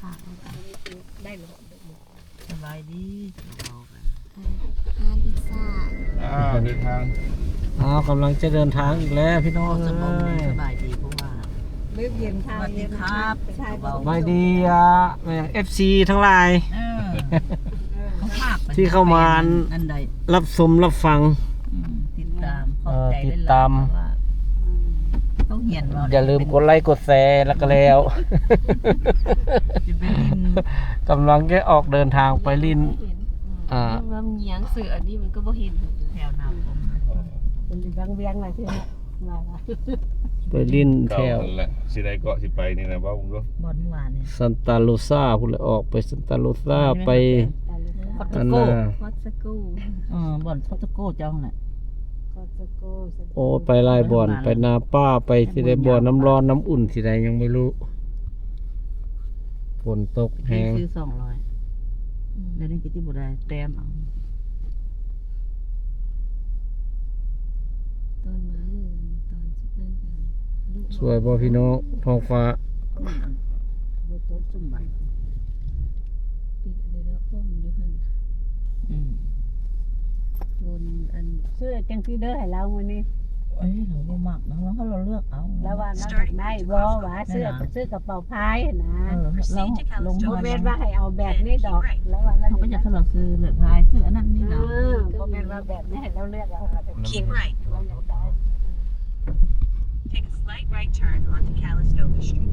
ฝากได้หรือสบายดีทานพิซซ่าเดินทางกำลังจะเดินทางอีกแล้วพี่น้องสบายดีเพราะว่าเริ่มเย็นทางเย็นครับสบายดีFC ทั้งหลายที่เข้ามารับชมรับฟังติดตามขอบใจติดตามต้องเหียนอย่าลืมกดไลค์กดแชร์แล้วก็แล้วกำลังจะออกเดินทางไปลินว่ามีหยังเสืออันนี้มันก็บ่เห็นแถวน้ำผมเป็นเวียงอะไรที่มาไปลินแถวสิได้เกาะสิไปนี่นะบ่าวก็บ่อนหวานเนี่ยซันตาลูซาพุ่นเลยออกไปซันตาลูซาไปฟอตโก้บ่อนฟอตโก้เจ้าน่ะโอ้ไปลายบ่อนไปนาป้าไปสิได้บ่อน้ำร้อนน้ำอุ่นสิได้ยังไม่รู้ฝนตกแห้งซื้อ200แล้วนี่กิติบ่ได้แต้มเอาตอนมาตอนนั่นสวยบ่พี่น้องท้องฟ้าบ่ตกสมบัติปิดอะไรแล้วป้อมอยู่หั่นบนอันเสื้อจังซี่เด้อให้เรามื้อนี้เราบ่มักเนาะเราเลือกเอาแล้วว่าเราได้บ่ว่าเสื้อกระเป๋าพายนะเราลงบ่แม่นว่าให้เอาแบบนี้ดอกแล้วว่าเราก็จะเราซื้อเลือกพายซื้ออันนั้นนี่นะบ่แม่นว่าแบบนี้ให้เราเลือกเอา Keep right. Take a slight right turn onto Calistoga Street.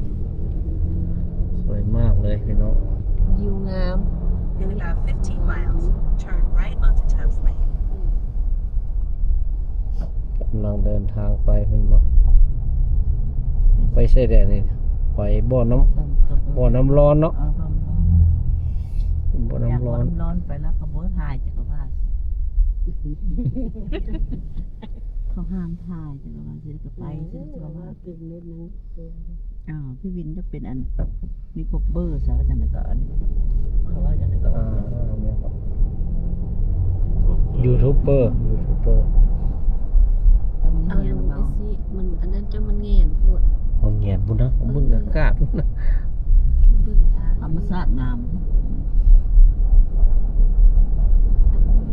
สวยมากเลยพี่น้องวิวงาม In about 15 miles, turn right onto Tubbs Lane. กำลังเดินทางไปเพิ่นบอกไปใช่แดดนี่ไปบ่อน้ำร้อนเนาะบ่อน้ำร้อนไปแล้วเขาบ่ถ่ายจักรวาลเขาห้ามถ่ายจักรวาลสิจะไปจักรวาลเป็นเล่นนึงพี่วินจะเป็นอันมีคบเบอร์ซะว่าจังได๋ก็อันเขาว่าจังได๋ก็ยูทูบเบอร์เอาลงไปสิมันอันนั้นจะมันเงียนโพดมันเงียนพุ่นนะมึงอากาศพุ่นนะธรรมชาติงาม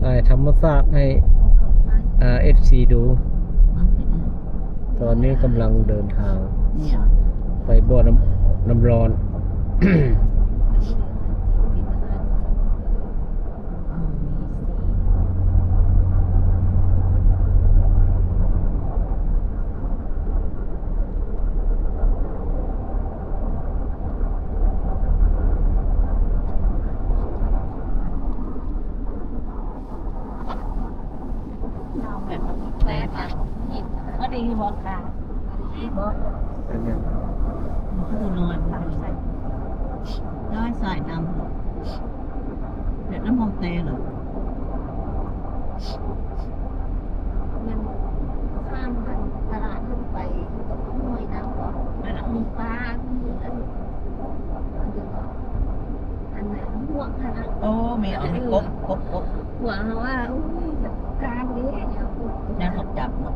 ได้ธรรมชาติให้FC ดูตอนนี้กำลังเดินทางไปบ่อน้ำร้อนก็ดีบอกค่ะบอกคือนอนน้อยสายน้ำเด็ดน้ำมองเตะเหรอมันข้ามตลาดลงไปห้วยน้ำก่อนมีปลามีอันไหนห่วงค่ะนะโอ้มีเอาให้กบห่วงว่าการนี้นั่นเขาจับเนาะ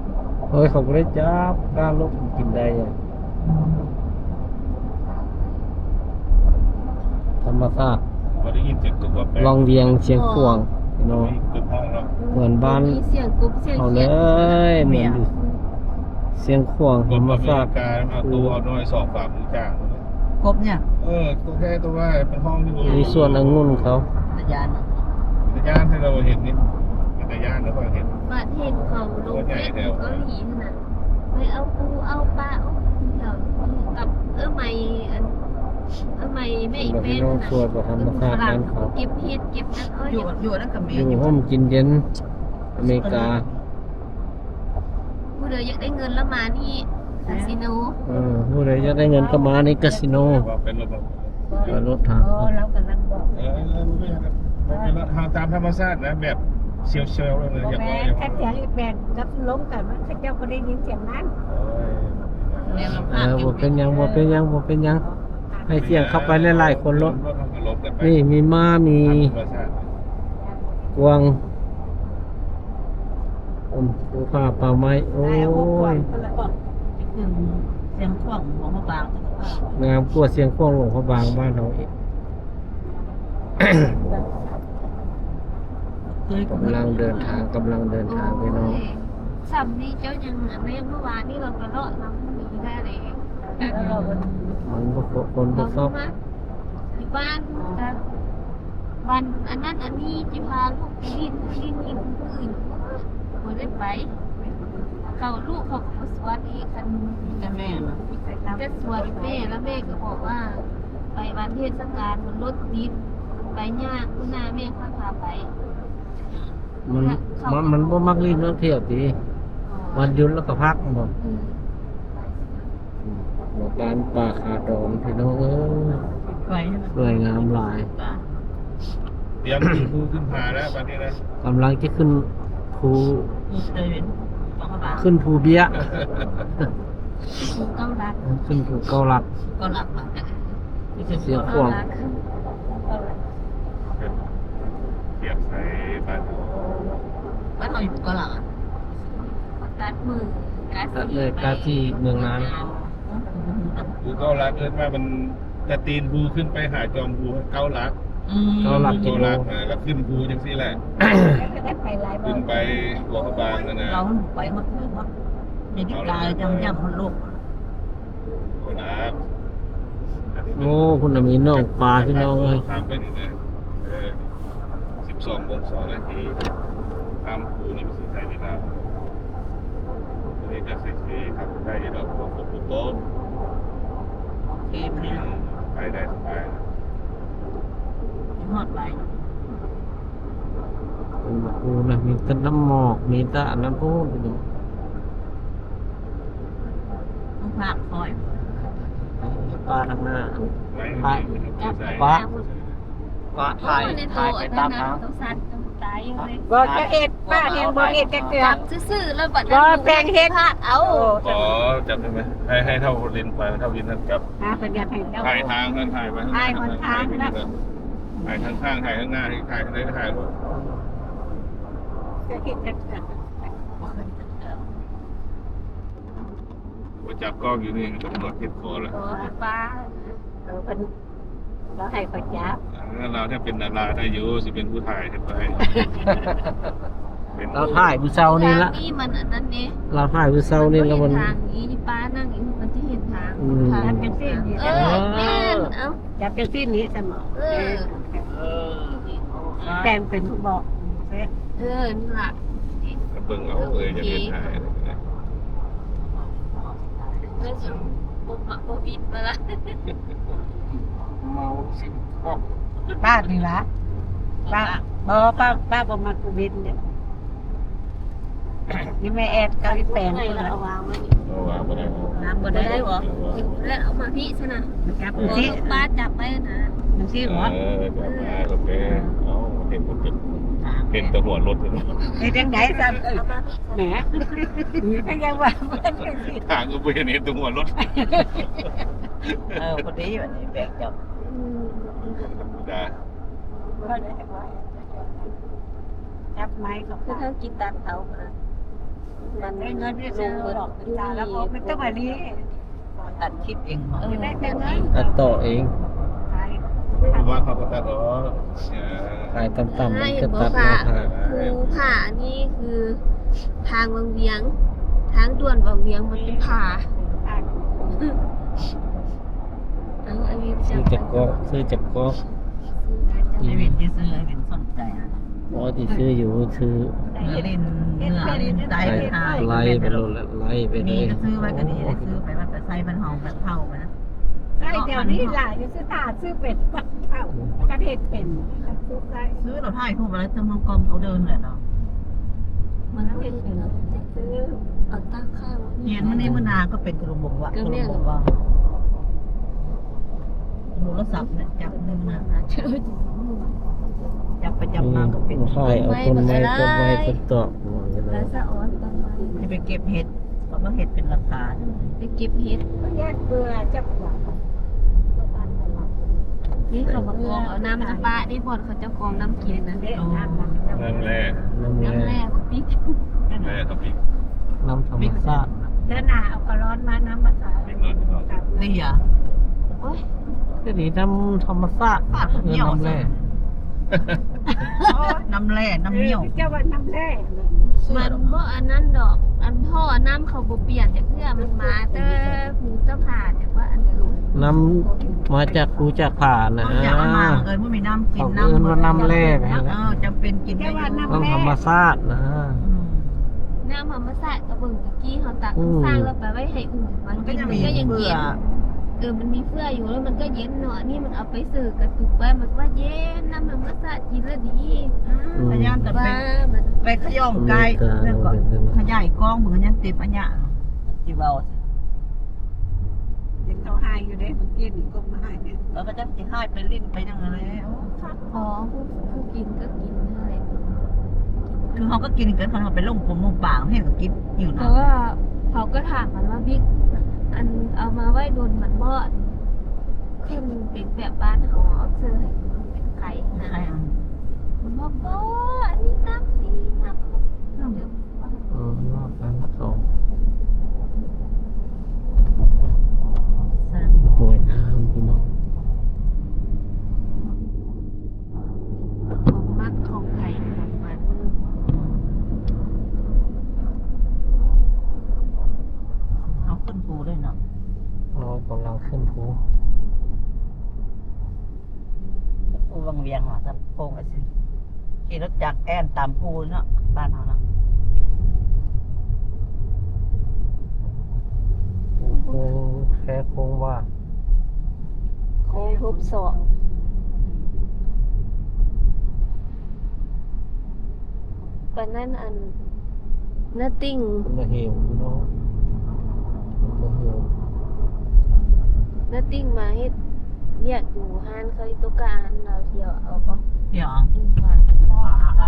เฮ้ยเขาไม่ได้จับการลบกินได้ธรรมชาติลองเวียงเชียงขวางพี่น้องเหมือนบ้านเขาเลยเหมือนเชียงขวางธรรมชาติตัวน้อย2 3มือจ้างกบเนี่ยตัวแค่ตัวว่าเป็นห้องที่มีส่วนองุ่นเขาตะยานที่เราเห็นนี่ตะยานแล้วก็เห็นบ้านเห็นเขาลงเฟซเกาหลีขนาดไม่เอาปูเอาปลาเอาแถวกับไม่แม่อีแม่นะส่วนประธรรมชาตินั้นเขาเก็บเห็ดเก็บนั่นอยู่นั่นกับเมียอยู่ห้องกินเย็นอเมริกาผู้ใดอยากได้เงินแล้วมานี่คาสิโนผู้ใดอยากได้เงินก็มาในคาสิโนรถทางเรากำลังบอกตามธรรมชาตินะแบบเชียวๆเลยอย่างแค่เสียงอีแปลงกับล้มกันมันเจ้าก็ได้ยินเสียงนั้นบ่เป็นยังให้เสียงเข้าไปหลายๆคนรถนี่มีม้ามีกวางภูผาป่าไม้โอ้ยเสียงขวางหลวงพระบางงามกว่าเสียงขวางหลวงพระบางบ้านเราอีก กำลังเดินทางพี่น้อง สัมนี่เจ้ายังเรียนเมื่อวานนี่เราไปเลาะน้ำมีได้เลย มันบ่คนบ่ซอก อยู่บ้านกันวันอันนั้นอันนี้จะพาลูกไปลิ้นอีกผู้อื่นบ่ได้ไปเขาลูกเขาก็สวัสดีกัน แต่แม่น่ะ จะสวัสดีแม่แล้วแม่ก็บอกว่า ไปวันเทศกาลมันรถติดไปยากคุณนาแม่พาไป มันบ่มักรีบนักเที่ยวติวันหยุดแล้วก็พักบ่บ่การป่าขาดอนพี่น้องเอ้ย ไป สวยงามหลาย เตรียมภูขึ้นผาแล้ววันนี้นะ กำลังจะขึ้นภู เคยเห็นต้องกระบะ ขึ้นภูเบี้ย ถูกต้องรัก ขึ้นภูเกาลัด ก็หลับอ่ะ เสียงขวาง เทียบใส่บ้านเรา บ้านเราอยู่ก็หลับ ตัดมือ ตัดเลยกาที่เมืองนั้น ภูเก้าลักเอิ้นว่ามันกระตีนภูขึ้นไปหาจอมภูเก้าลัก เกาลัดกิ เก้า โล ลักนะแล้วขึ้นภูจังซี่แหละ ได้ไปหลาย ขึ้นไปหัวกระบางนั่นนะ เราไปมาคือว่าในที่กายจำมันโลก เก้าลัก โอ้คุณน่ะมีน้องปลาพี่น้องเอ้ย ตามไปนี่นะ12 โมง 2 นาทีตามภูนี่เป็นสีไทยนี่นะนี่จะใส่สีครับได้ดอกบัวปุ๊บปุ๊บ โอเคมันนี่ ไปได้สบาย หอดไป เป็นภูน่ะมีแต่น้ำหมอกมีแต่อันนั้นพูดพี่น้อง ต้องพากคอย ปลาทางหน้า ไป ปะ ก็ ถ่าย ในโต ถ่ายไป อัน ตา นั้ ม น ทาง ต้องสัตว์ต้องตายอยู่เลย บ่จะเอ็ดป้าเห็นบ่เอ็ดจักเทื่อ จับซื่อๆแล้วบัด บ่แปลงเฮ็ด พลาดเอา อ๋อจับได้ไหมให้เท่าเลนไปเท่าวินท่านกับ หาเพิ่นอยากให้เจ้า ถ่ายทางท่านถ่ายไป ถ่ายบนทางนะ ถ่ายข้างๆถ่ายข้างหน้าถ่ายข้างในก็ถ่ายรถ จะเฮ็ดจักเทื่อ ว่าจับกล้องอยู่นี่ตำรวจติดคอแล้ว โอ้ปลา เพิ่นเราให้เขาจับ เราถ้าเป็นดาราได้อยู่สิเป็นผู้ถ่ายเห็นไป เราถ่ายผู้เศร้านี่ละ ทางนี้มันอันนั้นเนี่ย เราถ่ายผู้เศร้านี่แล้วมัน ทางนี้ป้านั่งอยู่มันจะเห็นทาง อืม ทาง จับจังซี่นี่ เออแม่นเอ้า จับจังซี่นี่สมอง เออ แปลงเป็นผู้บอก เออนั่นล่ะ เบิ่งเอาจะเป็นถ่าย แล้วจะปุ๊บมาปุ๊บบินมาละ เมาสิออก ป้านี่ล่ะป้าป้าบ่มากูบินเนี่ยนี่แม่แอดก็อีแปลง ให้ เพิ่น เรา ล่ะ วางไว้ เอาวางบ่ได้ น้ำบ่ได้หรอ แล้วเอามาพี่ซะนะ จับ เอ ซี่ อป้าจับไปนะ จังซี่บ่ จับมาโอเคเอาเห็นมันเป็นตะหัวรถเลย เฮ็ดจังได๋ซั่น เอามาพี่ แหมก็ยังว่าเพิ่นจังซี่ ทางก็ไปเห็นตะหัวรถ พอดีแบบนี้แบกจับ จ้า ก็ได้ว่าจับไม้กับ คือถ้ากินตันเขามัน ได้เงินที่ซื้อหรอกจ้าแล้วก็ไม่ต้องมานี้ ตัดคลิปเองเหรอ ได้แต่เงิน ตัดต่อเอง ขาย ไม่ว่าเขาก็ตัดหรอ ถ่ายต่ำๆมัน เห็ ก็ นบอ ตั ก ด ว่า มาถ่าย ภูผานี่คือทางวังเวียง ทางด่วนวังเวียงมันเป็นผาเอาอันนี้ ซื้อจากเกาะซื้อจากเกาะ ไอ้วินที่ซื้อไอ้วินสนใจ อ๋อที่ซื้ออยู่ซื้อ เนื้อลิ้นใจไปทาย ไล่ไปโลดละไล่ไปเล นี่ ย ก็ซื้อไว้ก็ดีเลยซื้อไปมันไปใส่มันหอมแบบเท่าไปนะ ใช่เดี๋ยวนี้ล่ะอยู่ซื้อตาซื้อเป็ดปักเท่ากระเทศเป็นซื้อไส้ ซื้อเราถ่ายคู่มาแล้วจำนวนกลมเอาเดินเลยเนาะ มันก็เป็น ซื้อ เอาตั้งข้าง เห็นมันนี่มันนาก็เป็นกระลุมบอกว่าโทรศัพท์เนี่ยจับนี่มันนา เชื่อ จับไปจับมาก็เป็น ถ่ายเอาต้นไม้ต้นตอกมองกัน แล้ แล้ว ว สะอ้อนต้นไม้ จะไปเก็บเห็ดเพราะว่าเห็ดเป็นราคา ไปเก็บเห็ด แยกเบื่อจับหวังตัวบ้านตลาด นี่เขามากองเอาน้ำจะปลานี่บอดเขาจะกองน้ำกินนะ เด็ดน้ำมันจะ น้ำแร่ น้ำ น้ำ แร่ แร่พวกนี้ แร่ครับพี่ น้ำธรรมชาติ เดินหน้าเอากระร้อนมาน้ำมาใส่ เป็นรถที่นอน นี่อ่ะ โอ้ย ก็ดีน้ำธรรมชาติน้ำแร่ น้ำแร่น้ำเมี่ยว เจ้าว่าน้ำแร่เลย มันบ่อันนั้นดอก อันท่อน้ำเขาบ่เปลี่ยนจากเพื่อมันมาแต่หูตะผ่าจากว่าอันเดิม น้ำมาจากรูจากผ่านนะ อยากเอามาเอิญว่ามีน้ำกิน เอิ้นว่าน้ำแร่ไป เอ แล้ว อจำเป็นกินได้อยู่ ต้องธรรมชาตินะ น้ำธรรมชาติกระเบื้องตะกี้เขาตัก อืม สร้างแล้วไปไว้ให้อุ่นมัน มันก็ กิน จะ มัน มี ก็ยัง เบื่ เย็ อน มันมีเฟื่ออยู่แล้วมันก็เย็นเนาะนี่มันเอาไปสื่อกระตุกไว้มันว่าเย็นน้ำธรรมชาติกินแล้วดี พยายามแต่ไป ว่ามัน ไปขย่อมกายแล้วก็ขยายกล้องเหมือนยันติดอันเนี้ยจีเบา ยังเขาหายอยู่เด้เมื่อกี้นี่ก็มาหายเนี่ย แล้วก็จะให้ไปลิ้นไปยังไงแล้ว อ๋อผู้กินก็กินเท่าไหร่ คือเขาก็กินเกินมันเขาไปลงผมลงปากเห็นก็กินอยู่ เพ นะ ราะว่าเขาก็ถามมันว่าบิ๊กอันเอามาไว้โดนมันบอดขึ้นเป็นแบบบ้านเขาเอาเสื้อให้มันเป็นไก่นะ ใครอ่ะ มันบอกว่าอันนี้น้ำดีน้ำเดี๋ยว รอบการส่ง สร้าง หวยน้ำพี่น้อง ของมักของไก่ของมัน เอาขึ้นภูด้วยเนาะ เรากำลังขึ้นภู ภูวังเวียงเหรอจะโป่งไอ้สิขี่รถจักรแอนตามภูเนาะบ้านเขาเนาะ โค้งแค่โค้งว่า โค้งทุบศอกปานนั้นอันนาติ้ง มาเหวพี่น้องมาเหว นาติ้งมาเฮ็ดเรียกอยู่ห้านเคยตุกานเราเที่ยวเอาก็ เดี๋ยว อินวานเศร้าก็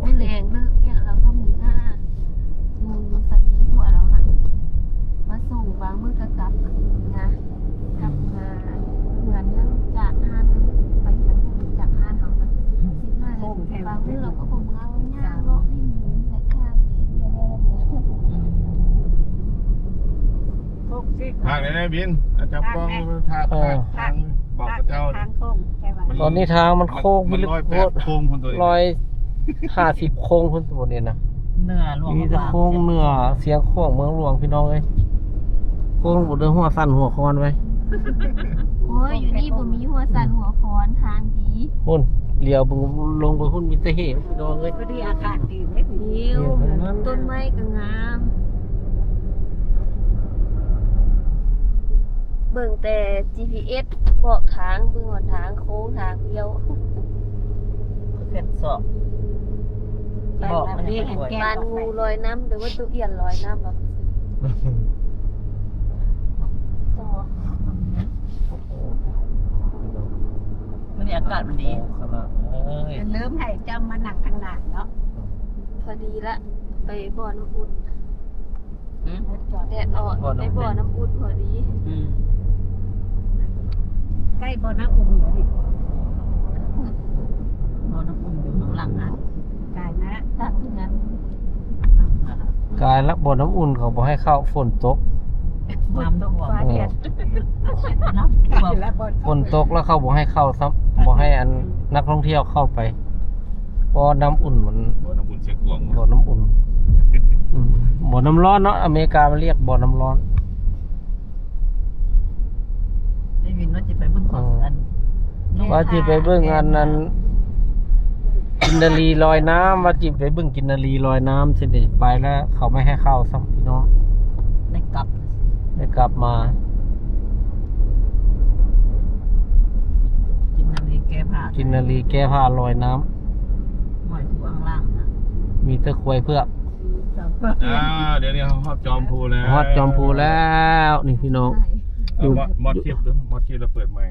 มือแรงเลิกเนี่ยเราก็มือหน้ามือสนีหัวเราหันมาส่งบางมือก็กลับคืนนะกลับมาเหมือนนั่นจากห้านไปกันจากห้านเขากัน15 นาทีบางมือเราก็คงเอาย่างเลาะไม่มีแต่ข้างเดียวเนี่ย โคกซิ ทางไหนนะบินอาจารย์ป้องทางบอกกับเจ้า ทางโค้งใช่ไหม ตอนนี้ทางมันโค้ง มั พิ น ลึก ร้อย โค แป ต ดโค้งคนตัวเอง 150 โค้งคนตัวนี้นะ เนื้อหลวง มีแต่โค้งเหนือเสียงโค้งเมืองหลวงพี่น้องเอ้ยโค้งบ่เด้อหัวสั้นหัวคอนไว้ โอ้ยอยู่นี่บ่มีหัวสันหัวคอนทางดี พุ่นเลี้ยวบึงลงไปพุ่นมีแต่เหวพี่น้องเอ้ย พอดีอากาศดีไม่ดี เดียวต้นไม้ก็งาม เบิ่งแต่ GPS บอกทางเบิ่งว่าทางโค้งทางเดียว เผ็ดสอบบอกมันให้สวย บ้านงูลอยน้ำหรือว่าตัวเอียนลอยน้ำแบบต่อ วันนี้อากาศมันดี ขนาดเอ้ย จะเริ่มให้จำมาหนักขนาดเนาะ พอดีละไปบ่อน้ำอุ่น อืม แดดออกไปบ่อน้ำอุ่นพอดี อืม ใกล้บ่อน้ำอุ่นนี่ นอนน้ำอุ่นอยู่ข้างหลังอ่ะ กายนะ ตักงั้น กายละบ่อน้ำอุ่นเขาบ่ให้เข้าฝนตก น้ำท่วม ฟ้าแดด น้ำท่วม และบ่อน ฝนตกแล้วเขาบ่ให้เข้าซ้ำบ่ให้อันนักท่องเที่ยวเข้าไปเพราะน้ำอุ่นมัน บ่อน้ำอุ่นเชียงกวง บ่อน้ำอุ่นบ่อน้ำร้อนเนาะอเมริกามันเรียกบ่อน้ำร้อน ได้ยินว่าจะไปเบิ่งของอัน ว่าจิไปเบิ่งอันนั้นกินนารีลอยน้ำว่าจิไปเบิ่งกินนารีลอยน้ำสิเดไปแล้ว เขาไม่ให้เข้าซ้ำพี่น้อง ได้กลับ ได้กลับมา กินนาฬิแก้ผ้า กินนารีแก้ผ้าลอยน้ำ หมอยหัวข้างล่างนะ มีแตะควยเพือก เดี๋ยวนี้เขาฮอดจอมพูแล้ว ฮอดจอมพูแล้วนี่พี่น้อง ใช่ มอดคลิปด้วยมอดคลิปเราเปิดใหม่